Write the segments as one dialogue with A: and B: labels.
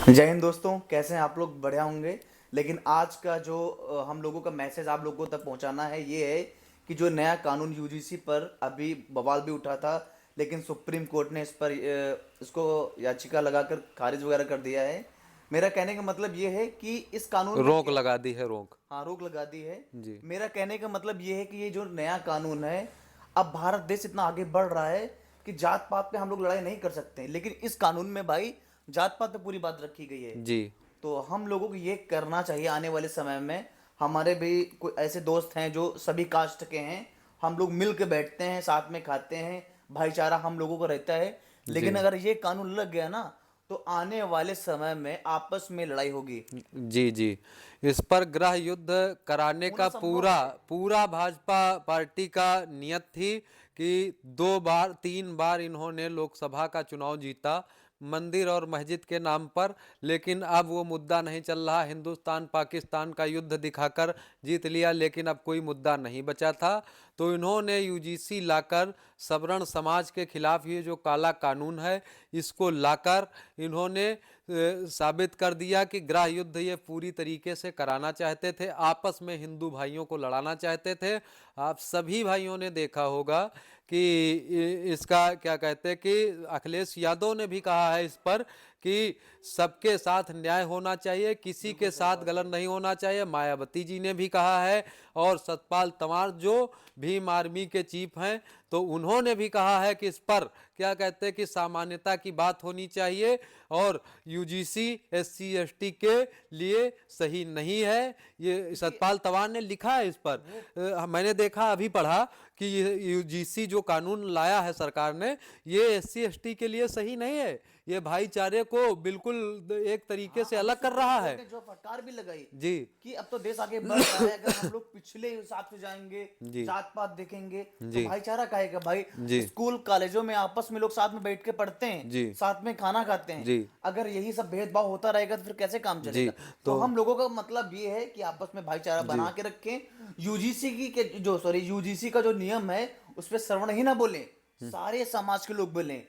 A: जय हिंद दोस्तों, कैसे हैं आप लोग? बढ़िया होंगे। लेकिन आज का जो हम लोगों का मैसेज आप लोगों तक पहुंचाना है ये है कि जो नया कानून यूजीसी पर अभी बवाल भी उठा था, लेकिन सुप्रीम कोर्ट ने इस पर इसको याचिका लगाकर खारिज वगैरह कर दिया है। मेरा कहने का मतलब ये है कि इस कानून में
B: रोक लगा दी है, रोक।
A: हाँ, रोक लगा दी है।
B: जी।
A: मेरा कहने का मतलब ये है कि ये जो नया कानून है, अब भारत देश इतना आगे बढ़ रहा है कि जात पात पे हम लोग लड़ाई नहीं कर सकते, लेकिन इस कानून में भाई जात पात पे पूरी बात रखी गई है।
B: जी।
A: तो हम लोगों को ये करना चाहिए आने वाले समय में। हमारे भी कोई ऐसे दोस्त हैं जो सभी कास्ट के हैं, हम लोग मिल के बैठते हैं, साथ में खाते हैं, भाईचारा हम लोगों को रहता है।
B: जी।
A: लेकिन अगर ये कानून लग गया ना, तो आने वाले समय में आपस में लड़ाई होगी।
B: जी। जी। इस पर गृह युद्ध कराने
A: होना
B: का
A: संभव
B: पूरा
A: है।
B: पूरा भाजपा पार्टी का नियत थी कि 2 बार 3 बार इन्होंने लोकसभा का चुनाव जीता मंदिर और मस्जिद के नाम पर। लेकिन अब वो मुद्दा नहीं चल रहा। हिंदुस्तान पाकिस्तान का युद्ध दिखाकर जीत लिया, लेकिन अब कोई मुद्दा नहीं बचा था। तो इन्होंने यूजीसी लाकर सवर्ण समाज के खिलाफ ये जो काला कानून है इसको लाकर इन्होंने साबित कर दिया कि गृह युद्ध ये पूरी तरीके से कराना चाहते थे, आपस में हिंदू भाइयों को लड़ाना चाहते थे। आप सभी भाइयों ने देखा होगा कि इसका क्या कहते हैं कि अखिलेश यादव ने भी कहा है इस पर कि सबके साथ न्याय होना चाहिए, किसी
A: बिल्कुल
B: के
A: सही
B: साथ
A: बात
B: गलत
A: है।
B: नहीं होना चाहिए। मायावती जी ने भी कहा है और सतपाल तंवार जो भीम आर्मी के चीफ हैं तो उन्होंने भी कहा है कि इस पर क्या कहते हैं कि सामान्यता की बात होनी चाहिए और यूजीसी एससी एसटी के लिए सही नहीं है। ये
A: क्योंकि
B: सतपाल तंवार ने लिखा है इस पर।
A: वो
B: मैंने देखा अभी पढ़ा कि ये यूजीसी जो कानून लाया है सरकार ने ये एससी एसटी के लिए सही नहीं है। ये भाईचारे को बिल्कुल एक तरीके
A: हाँ,
B: से
A: अभी
B: अलग कर
A: सुप्रीम
B: रहा
A: कोर्ट
B: है।
A: ने जो फटकार भी लगाई
B: जी।
A: कि अब तो देश आगे बढ़ रहा है, अगर हम लोग पिछले साथ में जाएंगे,
B: जी।
A: जात पात देखेंगे, तो
B: जी।
A: भाईचारा काहेगा भाई?
B: जी।
A: स्कूल कॉलेजों में आपस में लोग साथ में बैठ के पढ़ते हैं,
B: जी।
A: साथ में खाना खाते हैं।
B: जी।
A: अगर यही सब भेदभाव होता रहेगा तो फिर कैसे काम
B: जी।
A: चलेगा? तो
B: तो
A: हम लोगों का मतलब ये है कि आपस में भाईचारा
B: जी।
A: बना के रखें। यूजीसी की के जो सॉरी यूजीसी का जो नियम है उस पर श्रवण ही ना बोलें, सारे समाज के लोग बोलें।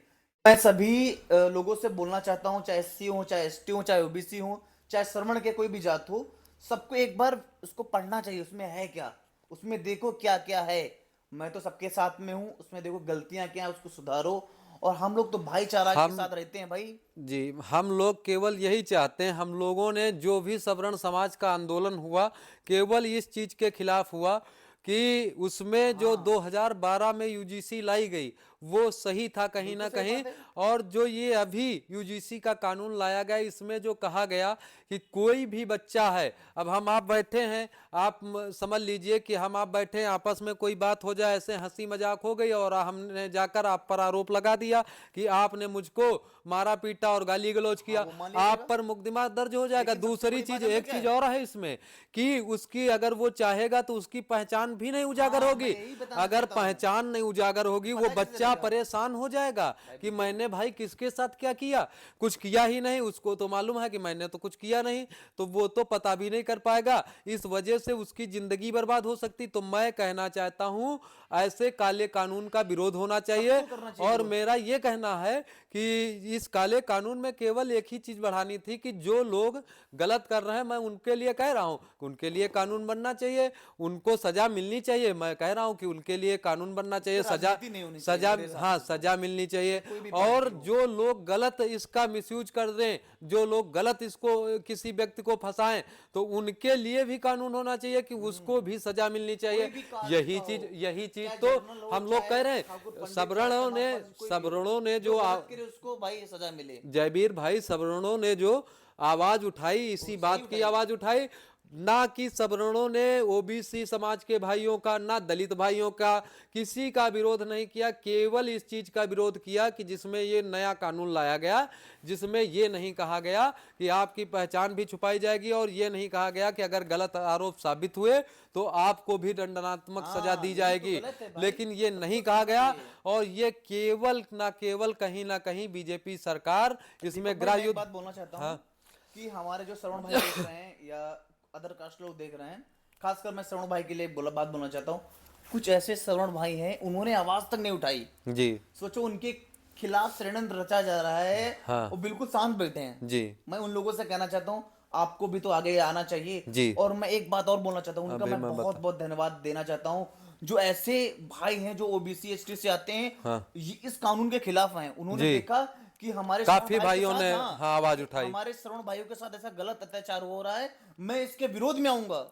A: मैं सभी लोगों से बोलना चाहता हूँ, चाहे एससी हो, चाहे एसटी हो, चाहे ओबीसी हो, चाहे श्रवण के कोई भी जात हो, सबको एक बार उसको पढ़ना चाहिए। उसमें है क्या, उसमें देखो क्या क्या है। मैं तो सबके साथ में हूँ, उसमें देखो गलतियां क्या है, उसको सुधारो। और हम लोग तो भाईचारा के
B: हम
A: साथ रहते हैं भाई।
B: जी, हम लोग केवल यही चाहते हैं। हम लोगों ने जो भी सवर्ण समाज का आंदोलन हुआ केवल इस चीज के खिलाफ हुआ कि उसमें जो
A: हाँ,
B: 2012 में यूजीसी लाई गई वो सही था कहीं ना
A: बिल्कुल सही
B: कहीं।
A: बात है।
B: और जो ये अभी यूजीसी का कानून लाया गया इसमें जो कहा गया कि कोई भी बच्चा है, अब हम आप बैठे हैं, आप समझ लीजिए कि हम आप बैठे हैं, आपस में कोई बात हो जाए, ऐसे हंसी मजाक हो गई और हमने जाकर आप पर आरोप लगा दिया कि आपने मुझको मारा पीटा और गाली गलौज
A: हाँ,
B: किया,
A: वो मान लिया
B: आप
A: जाएगा।
B: पर मुकदमा दर्ज हो जाएगा।
A: लेकिन सबसे
B: दूसरी
A: बड़ी बात
B: चीज,
A: जानते हो
B: एक
A: क्या
B: चीज
A: है?
B: और है इसमें कि उसकी अगर वो चाहेगा तो उसकी पहचान भी नहीं उजागर
A: हाँ, मैं
B: होगी।
A: यही बताना
B: अगर
A: चाहता हूँ।
B: पहचान नहीं उजागर होगी वो
A: पता कैसे
B: बच्चा
A: चलेगा?
B: परेशान हो जाएगा
A: भाई
B: कि
A: बिल्कुल।
B: मैंने भाई किसके साथ क्या किया, कुछ किया ही नहीं। उसको तो मालूम है कि मैंने तो कुछ किया नहीं, तो वो तो पता भी नहीं कर पाएगा। इस वजह से उसकी जिंदगी बर्बाद हो सकती। तो मैं कहना चाहता हूं ऐसे काले कानून का विरोध होना चाहिए।
A: सबको करना चाहिए
B: और
A: विरोध।
B: मेरा ये कहना है कि इस काले कानून में केवल एक ही चीज बढ़ानी थी कि जो लोग गलत कर रहे हैं, मैं उनके लिए कह रहा हूं कि उनके लिए कानून बनना चाहिए, उनको सजा मिलनी चाहिए। मैं कह रहा हूं कि उनके लिए कानून बनना
A: इस पे
B: चाहिए, सजा
A: राजनीति नहीं होनी चाहिए
B: सजा
A: मेरे हिसाब
B: हाँ
A: से तो।
B: सजा मिलनी चाहिए।
A: कोई भी
B: और
A: पार्टी हो।
B: जो लोग गलत इसका मिसयूज कर दें, जो लोग गलत इसको किसी व्यक्ति को फंसाएं, तो उनके लिए भी कानून होना चाहिए कि उसको भी सजा मिलनी
A: कोई
B: चाहिए।
A: भी कास्ट
B: यही
A: का हो,
B: चीज यही चीज
A: चाहे
B: तो
A: जर्नल हो,
B: हम लोग
A: चाहे
B: कह रहे
A: ठाकुर
B: हैं।
A: पंडित, चाहे समाज पास कोई भी हो,
B: सवर्णों ने
A: जो गलत करे उसको भाई सजा मिले।
B: जयवीर भाई, सवर्णों ने जो आवाज उठाई, इसी
A: वो सही
B: बात की
A: उठाई।
B: आवाज उठाई। ना कि सवर्णों ने ओबीसी समाज के भाइयों का, ना दलित भाइयों का, किसी का विरोध नहीं किया। केवल इस चीज का विरोध किया कि जिसमें ये नया कानून लाया गया, जिसमें ये नहीं कहा गया कि आपकी पहचान भी छुपाई जाएगी और ये नहीं कहा गया कि अगर गलत आरोप साबित हुए तो आपको भी दंडात्मक सजा
A: हाँ,
B: दी
A: यही तो
B: जाएगी।
A: गलत है भाई।
B: लेकिन ये
A: सबको
B: नहीं कहा
A: करना
B: गया।
A: चाहिए।
B: और ये केवल ना केवल कहीं ना कहीं बीजेपी सरकार इसमें
A: दीपक भाई,
B: गृह
A: मैं एक
B: युद्ध।
A: बात बोलना चाहता हूँ
B: हाँ।
A: कि हमारे जो श्रवण भाई देख रहे हैं या अदर कास्ट लोग देख रहे हैं, खासकर मैं श्रवण भाई के लिए बात बोलना चाहता हूँ। कुछ ऐसे श्रवण भाई हैं, उन्होंने आवाज तक नहीं उठाई।
B: जी।
A: सोचो उनके खिलाफ षड्यंत्र रचा जा रहा है,
B: हाँ।
A: वो बिल्कुल शांत बैठे हैं।
B: जी
A: मैं उन लोगों से कहना चाहता हूँ, आपको भी तो आगे आना चाहिए।
B: जी।
A: और मैं एक बात और बोलना चाहता हूँ, उनका
B: अभी
A: मैं
B: मैं
A: बहुत बहुत धन्यवाद देना चाहता हूँ, जो ऐसे भाई हैं जो ओबीसी एसटी से आते हैं,
B: हाँ
A: इस कानून के खिलाफ हैं। उन्होंने
B: जी।
A: देखा कि हमारे श्रवण
B: काफी
A: भाई के
B: भाइयों
A: साथ,
B: ने
A: हाँ,
B: हाँ आवाज
A: कि
B: उठाई।
A: हमारे श्रवण भाइयों के साथ ऐसा गलत अत्याचार हो रहा है, मैं इसके विरोध में आऊंगा।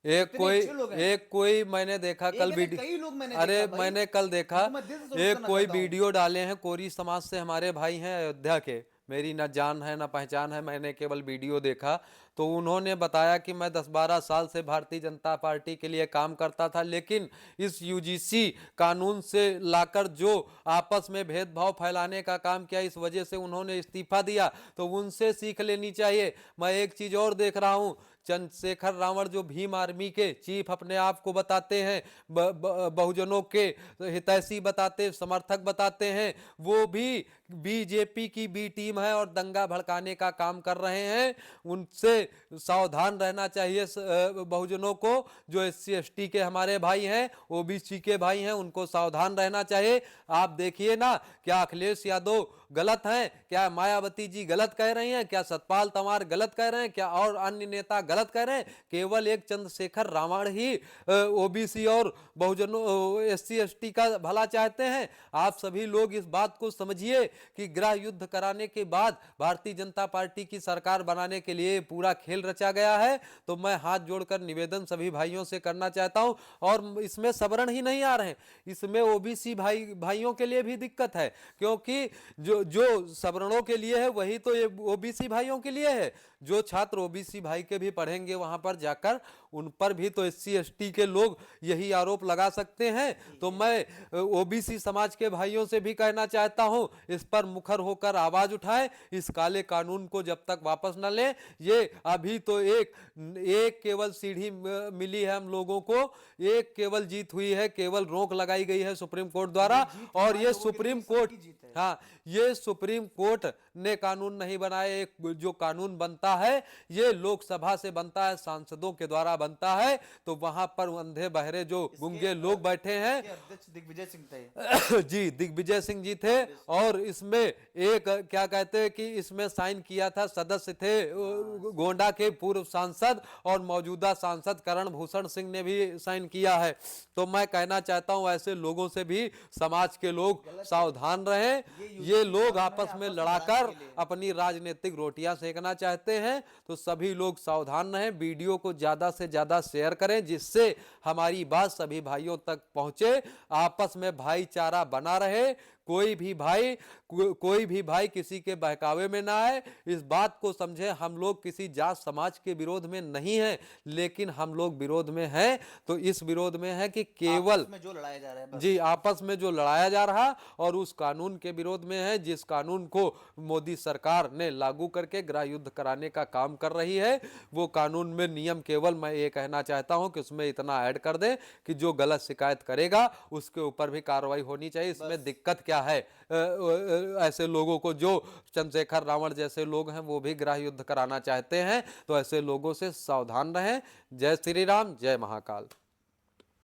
B: एक
A: इतने
B: कोई
A: अच्छे लोग हैं।
B: एक कोई मैंने देखा कल
A: एक नहीं,
B: वीडियो,
A: कई लोग मैंने
B: अरे
A: देखा भाई,
B: मैंने कल देखा
A: उनको मैं दिल से सल्यूट
B: एक
A: करना
B: कोई
A: चाहता हूँ।
B: वीडियो डाले हैं, कोरी समाज से हमारे भाई हैं अयोध्या के, मेरी न जान है न पहचान है, मैंने केवल वीडियो देखा। तो उन्होंने बताया कि मैं 10-12 साल से भारतीय जनता पार्टी के लिए काम करता था, लेकिन इस यूजीसी कानून से लाकर जो आपस में भेदभाव फैलाने का काम किया, इस वजह से उन्होंने इस्तीफा दिया। तो उनसे सीख लेनी चाहिए। मैं एक चीज और देख रहा हूं, चंद्रशेखर रावण जो भीम आर्मी के चीफ अपने आप को बताते हैं, बहुजनों के हितैषी बताते, समर्थक बताते हैं, वो भी बीजेपी की बी टीम है और दंगा भड़काने का काम कर रहे हैं। उनसे सावधान रहना चाहिए बहुजनों को। जो एससी एसटी के हमारे भाई हैं, ओबीसी के भाई हैं, उनको सावधान रहना चाहिए। आप देखिए ना, क्या अखिलेश यादव गलत हैं, क्या मायावती जी गलत कह रही हैं, क्या सतपाल तंवार गलत कह रहे हैं, क्या और अन्य नेता गलत कह रहे हैं? केवल एक चंद्रशेखर रावण ही ओबीसी और बहुजनों एससी एसटी का भला चाहते हैं। आप सभी लोग इस बात को समझिए कि गृह युद्ध कराने के बाद भारतीय जनता पार्टी की सरकार बनाने के लिए पूरा खेल रचा गया है। तो मैं हाथ जोड़कर निवेदन सभी भाइयों से करना चाहता हूं। और इसमें सवर्ण ही नहीं आ रहे हैं, इसमें ओबीसी भाइयों के लिए भी दिक्कत है, क्योंकि जो सवर्णों के लिए है वही तो ये ओबीसी भाइयों के लिए है। जो छात्र ओबीसी भाई के भी पढ़ेंगे वहां पर जाकर, उन पर भी तो एससी एसटी के लोग यही आरोप लगा सकते हैं। तो मैं ओबीसी समाज के भाइयों से भी कहना चाहता हूं, इस पर मुखर होकर आवाज उठाएं। इस काले कानून को जब तक वापस न लें, ये अभी तो एक केवल सीढ़ी मिली है हम लोगों को, एक केवल जीत हुई है, केवल रोक लगाई गई है सुप्रीम कोर्ट द्वारा। और ये सुप्रीम कोर्ट, हाँ, ये सुप्रीम कोर्ट ने कानून नहीं बनाए। एक जो कानून बनता है ये लोकसभा से बनता है, सांसदों के द्वारा बनता है। तो वहां पर अंधे बहरे जो गूंगे लोग बैठे हैं,
A: अध्यक्ष दिग्विजय सिंह थे
B: जी दिग्विजय सिंह जी थे। और इसमें एक क्या कहते हैं कि इसमें साइन किया था, सदस्य थे गोंडा के पूर्व सांसद और मौजूदा सांसद करण भूषण सिंह ने भी साइन किया है। तो मैं कहना चाहता हूं ऐसे लोगों से भी समाज के लोग सावधान रहें। ये लोग आपस में लड़ाकर अपनी राजनीतिक रोटियां सेकना चाहते हैं। तो सभी लोग सावधान रहें, वीडियो को ज्यादा से ज्यादा शेयर करें, जिससे हमारी बात सभी भाइयों तक पहुंचे, आपस में भाईचारा बना रहे। कोई भी भाई किसी के बहकावे में ना आए। इस बात को समझे, हम लोग किसी जात समाज के विरोध में नहीं हैं, लेकिन हम लोग विरोध में हैं तो इस विरोध में है कि केवल
A: आपस में जो लड़ाया जा रहा है, बस।
B: जी आपस में जो लड़ाया जा रहा, और उस कानून के विरोध में है जिस कानून को मोदी सरकार ने लागू करके गृह युद्ध कराने का काम कर रही है। वो कानून में नियम केवल मैं ये कहना चाहता हूं कि उसमें इतना ऐड कर दे कि जो गलत शिकायत करेगा उसके ऊपर भी कार्रवाई होनी चाहिए। इसमें दिक्कत क्या है? ऐसे लोगों को, जो चंद्रशेखर रावण जैसे लोग हैं वो भी गृह युद्ध कराना चाहते हैं, तो ऐसे लोगों से सावधान रहें। जय श्री राम, जय महाकाल।